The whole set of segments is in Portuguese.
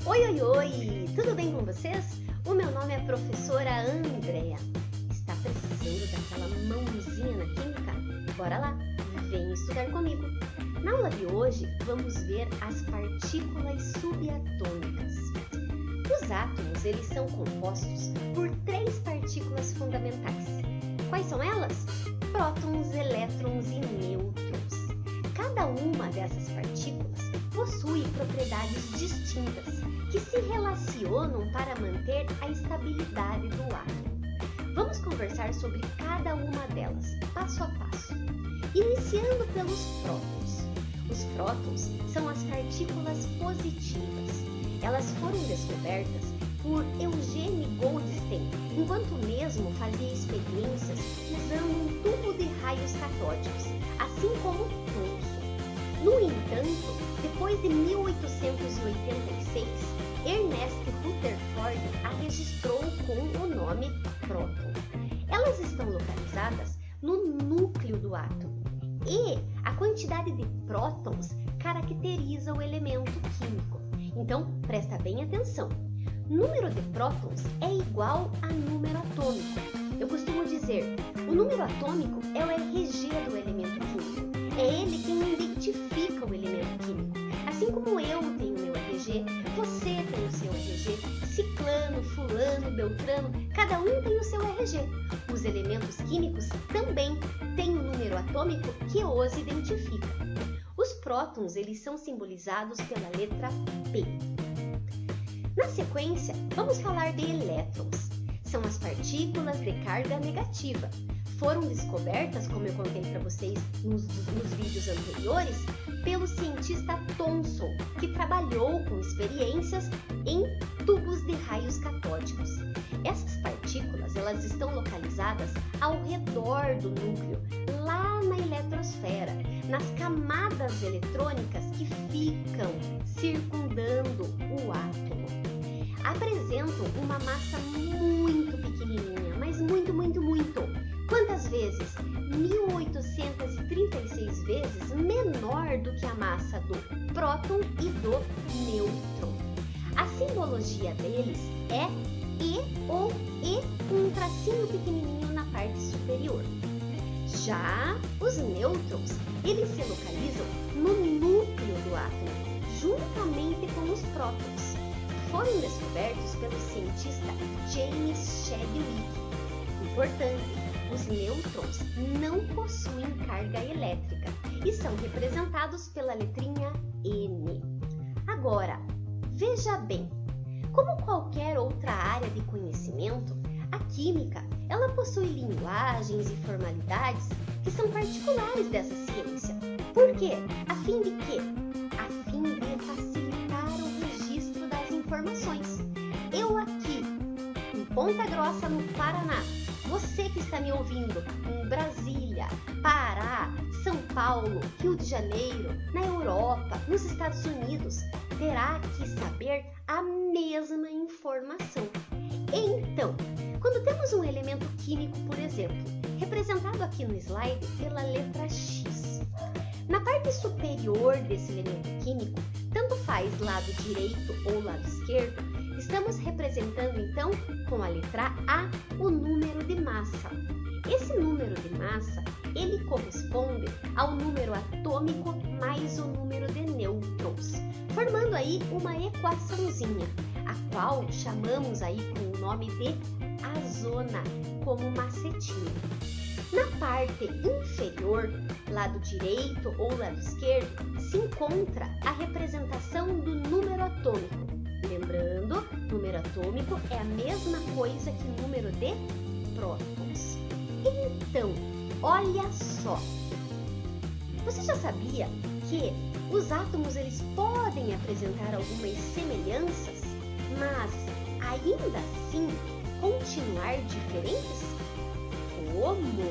Oi, oi, oi! Tudo bem com vocês? O meu nome é professora Andrea. Está precisando daquela mãozinha na química? Bora lá, vem estudar comigo! Na aula de hoje, vamos ver as partículas subatômicas. Os átomos, eles são compostos por 3 partículas fundamentais. Quais são elas? Prótons, elétrons e nêutrons. Cada uma dessas partículas possui propriedades distintas que se relacionam para manter a estabilidade do átomo. Vamos conversar sobre cada uma delas, passo a passo. Iniciando pelos prótons. Os prótons são as partículas positivas. Elas foram descobertas por Eugene Goldstein, enquanto mesmo fazia experiências usando um tubo de raios catódicos, assim como Thomson. No entanto, depois de 1886, Ernest Rutherford a registrou com o nome próton. Elas estão localizadas no núcleo do átomo e a quantidade de prótons caracteriza o elemento químico. Então, presta bem atenção. Número de prótons é igual a número atômico. Eu costumo dizer, o número atômico é o RG do elemento químico. É ele quem identifica o elemento químico. Assim como eu tenho meu RG, você tem o seu RG, ciclano, fulano, beltrano, cada um tem o seu RG. Os elementos químicos também têm um número atômico que os identifica. Os prótons, eles são simbolizados pela letra P. Na sequência, vamos falar de elétrons. São as partículas de carga negativa. Foram descobertas, como eu contei para vocês nos vídeos anteriores, pelo cientista Thomson, que trabalhou com experiências em tubos de raios catódicos. Essas partículas, elas estão localizadas ao redor do núcleo, lá na eletrosfera, nas camadas eletrônicas que ficam circundando o átomo. Apresentam uma massa muito pequenininha, mas muito. Quantas vezes? 1836 vezes menor do que a massa do próton e do nêutron. A simbologia deles é E ou E com um tracinho pequenininho na parte superior. Já os nêutrons, eles se localizam no núcleo do átomo, juntamente com os prótons. Foram descobertos pelo cientista James Chadwick. Importante, os nêutrons não possuem carga elétrica e são representados pela letrinha N. Agora, veja bem, como qualquer outra área de conhecimento, a química, ela possui linguagens e formalidades que são particulares dessa ciência. Por quê? A fim de quê? A fim de facilitar o registro das informações. Eu aqui, em Ponta Grossa, no Paraná, você que está me ouvindo em Brasília, Pará, São Paulo, Rio de Janeiro, na Europa, nos Estados Unidos, terá que saber a mesma informação. Então, quando temos um elemento químico, por exemplo, representado aqui no slide pela letra X, na parte superior desse elemento químico, tanto faz lado direito ou lado esquerdo, estamos representando então com a letra A o número de massa. Esse número de massa, ele corresponde ao número atômico mais o número de nêutrons, formando aí uma equaçãozinha, a qual chamamos aí com o nome de azona, como macetinho. Na parte inferior, lado direito ou lado esquerdo, se encontra a representação do número atômico. Lembrando, número atômico é a mesma coisa que número de prótons. Então, olha só. Você já sabia que os átomos eles podem apresentar algumas semelhanças, mas ainda assim continuar diferentes? Como?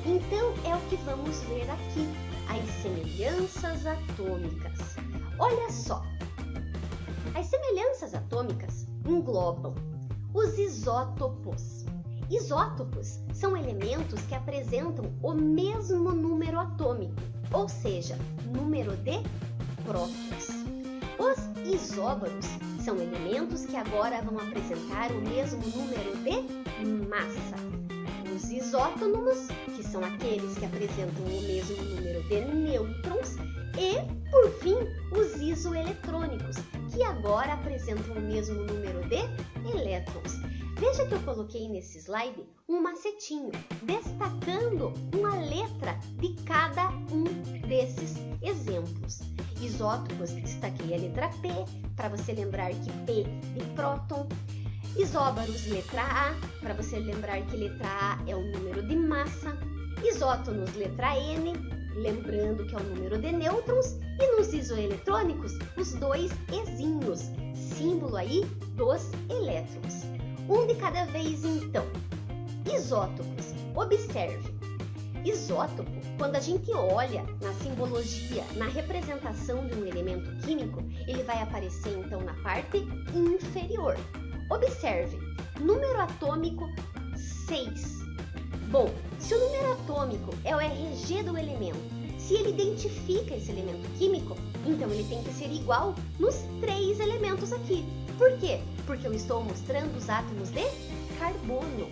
Então é o que vamos ver aqui, as semelhanças atômicas. Olha só. As semelhanças atômicas englobam os isótopos. Isótopos são elementos que apresentam o mesmo número atômico, ou seja, número de prótons. Os isóbaros são elementos que agora vão apresentar o mesmo número de massa. Os isótonos, que são aqueles que apresentam o mesmo número de nêutrons, e, por fim, os isoeletrônicos, que agora apresentam o mesmo número de elétrons. Veja que eu coloquei nesse slide um macetinho, destacando uma letra de cada um desses exemplos. Isótopos, destaquei a letra P, para você lembrar que P de próton. Isóbaros, letra A, para você lembrar que letra A é o número de massa. Isótonos, letra N, lembrando que é o número de nêutrons. E nos isoeletrônicos, os dois ezinhos, símbolo aí dos elétrons. Um de cada vez, então. Isótopos. Observe. Isótopo, quando a gente olha na simbologia, na representação de um elemento químico, ele vai aparecer então na parte inferior. Observe, número atômico 6. Bom, se o número atômico é o RG do elemento, se ele identifica esse elemento químico, então ele tem que ser igual nos 3 elementos aqui. Por quê? Porque eu estou mostrando os átomos de carbono.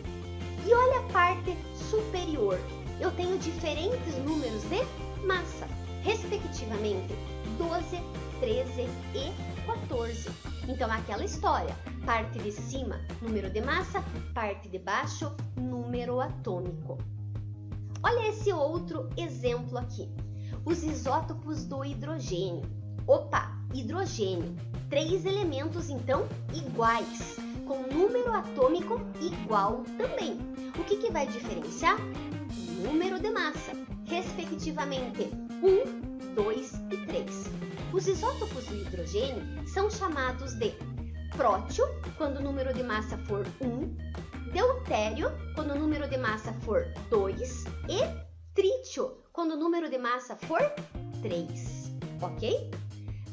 E olha a parte superior. Eu tenho diferentes números de massa, respectivamente 12, 13 e 14. Então, aquela história, parte de cima, número de massa, parte de baixo, número atômico. Olha esse outro exemplo aqui, os isótopos do hidrogênio. Opa, hidrogênio, 3 elementos então iguais, com número atômico igual também. O que vai diferenciar? Número de massa, respectivamente 1, 2 e 3. Os isótopos do hidrogênio são chamados de prótio, quando o número de massa for 1, deutério, quando o número de massa for 2 e trítio, quando o número de massa for 3, ok?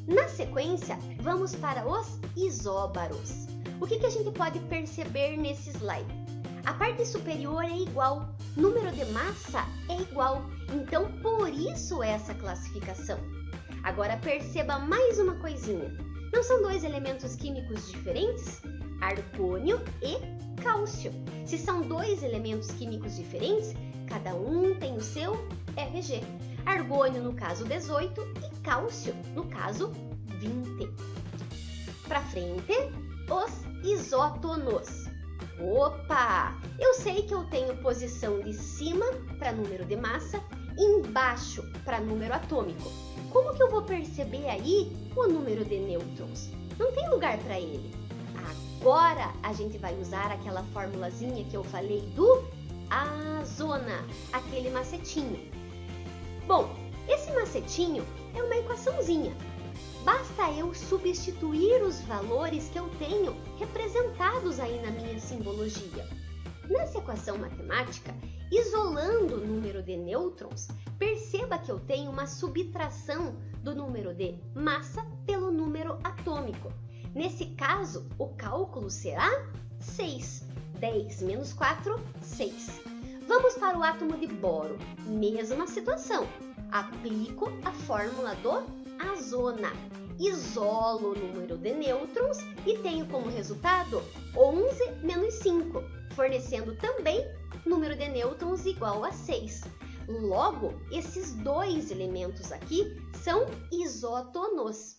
Na sequência, vamos para os isóbaros. O que a gente pode perceber nesse slide? A parte superior é igual, número de massa é igual, então por isso essa classificação. Agora perceba mais uma coisinha. Não são 2 elementos químicos diferentes? Argônio e cálcio. Se são 2 elementos químicos diferentes, cada um tem o seu RG. Argônio no caso 18 e cálcio no caso 20. Para frente, os isótonos. Opa! Eu sei que eu tenho posição de cima para número de massa e embaixo para número atômico. Como que eu vou perceber aí o número de nêutrons? Não tem lugar para ele. Agora a gente vai usar aquela formulazinha que eu falei do azona, aquele macetinho. Bom, esse macetinho é uma equaçãozinha. Basta eu substituir os valores que eu tenho representados aí na minha simbologia. Nessa equação matemática, isolando o número de nêutrons, perceba que eu tenho uma subtração do número de massa pelo número atômico. Nesse caso, o cálculo será 6. 10 menos 4, 6. Vamos para o átomo de boro. Mesma situação. Aplico a fórmula do azona. Isolo o número de nêutrons e tenho como resultado 11 menos 5, fornecendo também número de nêutrons igual a 6. Logo, esses 2 elementos aqui são isótonos.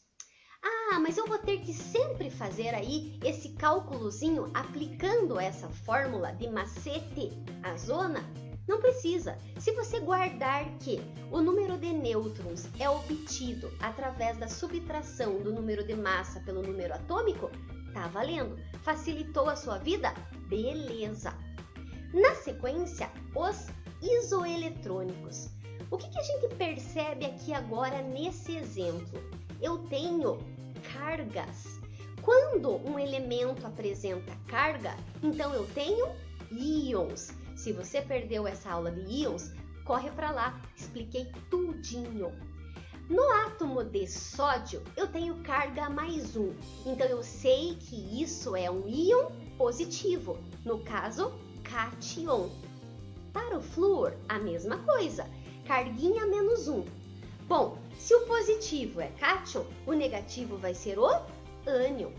Ah, mas eu vou ter que sempre fazer aí esse cálculozinho aplicando essa fórmula de macete azona? Não precisa. Se você guardar que o número de nêutrons é obtido através da subtração do número de massa pelo número atômico, tá valendo. Facilitou a sua vida? Beleza. Na sequência, os isoeletrônicos. O que a gente percebe aqui agora nesse exemplo? Eu tenho cargas. Quando um elemento apresenta carga, então eu tenho íons. Se você perdeu essa aula de íons, corre para lá, expliquei tudinho. No átomo de sódio, eu tenho carga mais 1, então eu sei que isso é um íon positivo, no caso, cátion. Para o flúor, a mesma coisa, carguinha menos 1. Bom, Se o positivo é cátion, o negativo vai ser o ânion.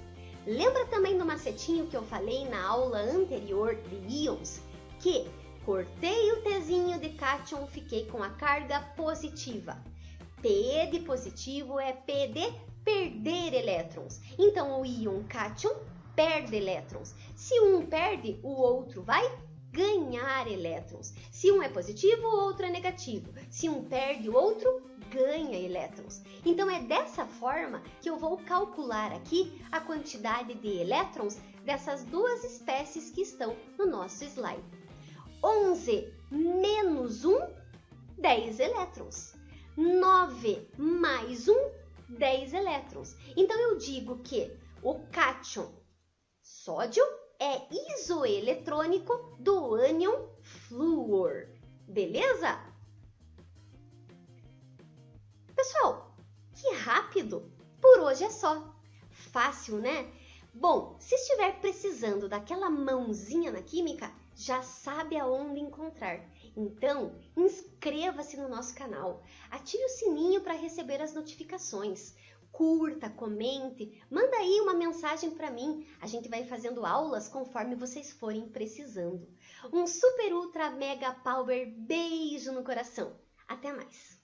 Lembra também do macetinho que eu falei na aula anterior de íons? Que cortei o Tzinho de cátion, fiquei com a carga positiva. P de positivo é P de perder elétrons. Então, o íon cátion perde elétrons. Se um perde, o outro vai ganhar elétrons. Se um é positivo, o outro é negativo. Se um perde, o outro ganha elétrons. Então, é dessa forma que eu vou calcular aqui a quantidade de elétrons dessas duas espécies que estão no nosso slide. 11 menos 1, 10 elétrons. 9 mais 1, 10 elétrons. Então, eu digo que o cátion sódio é isoeletrônico do ânion flúor. Beleza? Pessoal, que rápido! Por hoje é só. Fácil, né? Bom, se estiver precisando daquela mãozinha na química, já sabe aonde encontrar. Então, inscreva-se no nosso canal, ative o sininho para receber as notificações. Curta, comente, manda aí uma mensagem para mim. A gente vai fazendo aulas conforme vocês forem precisando. Um super ultra mega power beijo no coração. Até mais!